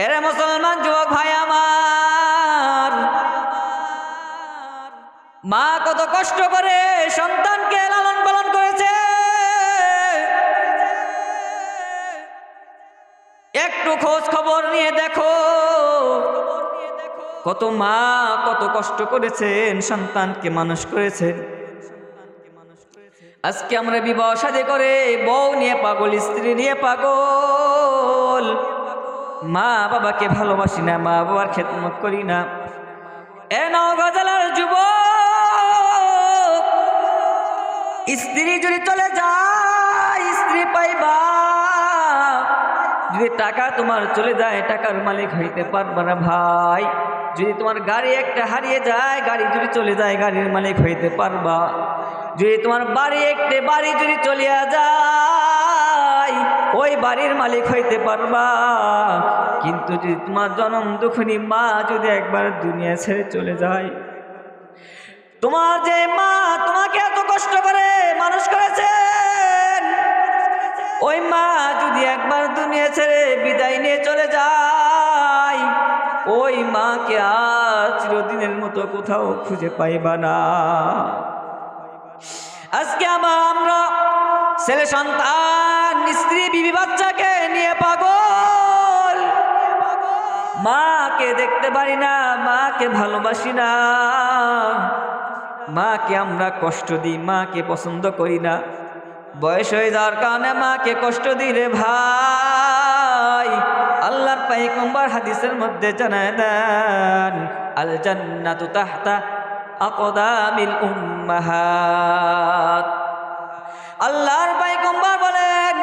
এরে মুসলমান যুবক ভাই আমার, মা কত কষ্ট করে সন্তানকে লালন পালন করেছে। একটু খোঁজ খবর নিয়ে দেখো, কত মা কত কষ্ট করেছেন, সন্তানকে মানুষ করেছেন। আজকে আমরা বিবাহ শাদী করে বউ নিয়ে পাগল, স্ত্রী নিয়ে পাগল, মা বাবাকে ভালোবাসি না, মা বাবার খেদমত করি না। এ নওগাঁ জেলার যুবক, স্ত্রী যদি চলে যায় স্ত্রী পাইবা, যদি টাকা তোমার চলে যায় টাকার মালিক হইতে পারবা না ভাই। যদি তোমার গাড়ি একটা হারিয়ে যায়, গাড়ি যদি চলে যায় গাড়ির মালিক হইতে পারবা। যদি তোমার বাড়ি একটা বাড়ি যদি চলিয়া যায় ওই বাড়ির মালিক হইতে পারবা। কিন্তু যদি তোমার জনম দুঃখিনী মা যদি একবার দুনিয়া ছেড়ে চলে যায়, তোমার যে মা তোমাকে এত কষ্ট করে মানুষ করেছেন, ওই মা যদি একবার দুনিয়া ছেড়ে বিদায় নিয়ে চলে যায়, ওই মাকে আর চিরদিনের মতো কোথাও খুঁজে পাইবা না। আজকে আমরা ছেলে সন্তান, স্ত্রী, বিবি, বাচ্চাকে নিয়ে পাগল, মাকে দেখতে পারি না, মাকে ভালোবাসি না, মাকে আমরা কষ্ট দিই, মাকে পছন্দ করি না। বয়স হয়ে যাওয়ার কারণে মাকে কষ্ট দিলে ভাই, আল্লাহর পয়গম্বর হাদিসের মধ্যে জানায় দেন, আল জান্নাতু তাহতা আকদামিল উম্মাহাত। আল্লাহর পয়গম্বর বলেন,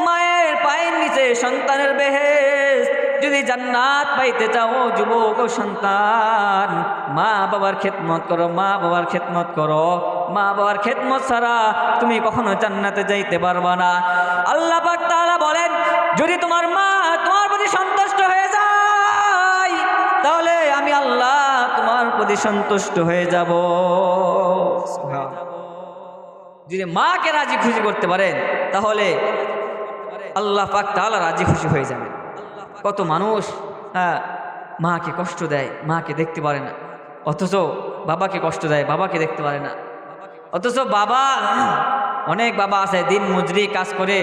মায়ের পায়ের নিচে সন্তানের বেহেশত। যদি জান্নাত পাইতে চাও যুবক ও সন্তান, মা বাবার খেদমত করো, মা বাবার খেদমত করো। মা বাবার খেদমত ছাড়া তুমি কখনো জান্নাতে যাইতে পারবা না। আল্লাহ পাক তাআলা বলেন, যদি তোমার মা তোমার প্রতি সন্তুষ্ট হয়ে যায়, তাহলে আমি আল্লাহ তোমার প্রতি সন্তুষ্ট হয়ে যাব। যদি মাকে রাজি খুশি করতে পারেন, তাহলে আল্লাহ পাক তাআলা রাজি খুশি হয়ে যাবে। কত মানুষ মাকে কষ্ট দেয়, মাকে দেখতে পারে না, অথচ বাবাকে কষ্ট দেয়, বাবাকে দেখতে পারে না। অথচ বাবা, অনেক বাবা আছে দিন মজুরি কাজ করে,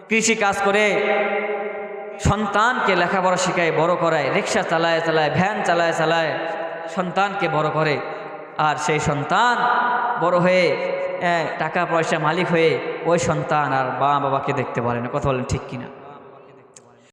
কৃষি কাজ করে সন্তানকে লেখাপড়া শিখায়, বড় করায়, রিক্সা চালায় চালায়, ভ্যান চালায় চালায় সন্তানকে বড় করে। আর সেই সন্তান বড় হয়ে টাকা পয়সা মালিক হয়ে ওই সন্তান আর বাবাকে দেখতে পারে না। কথা বলেন ঠিক কিনা?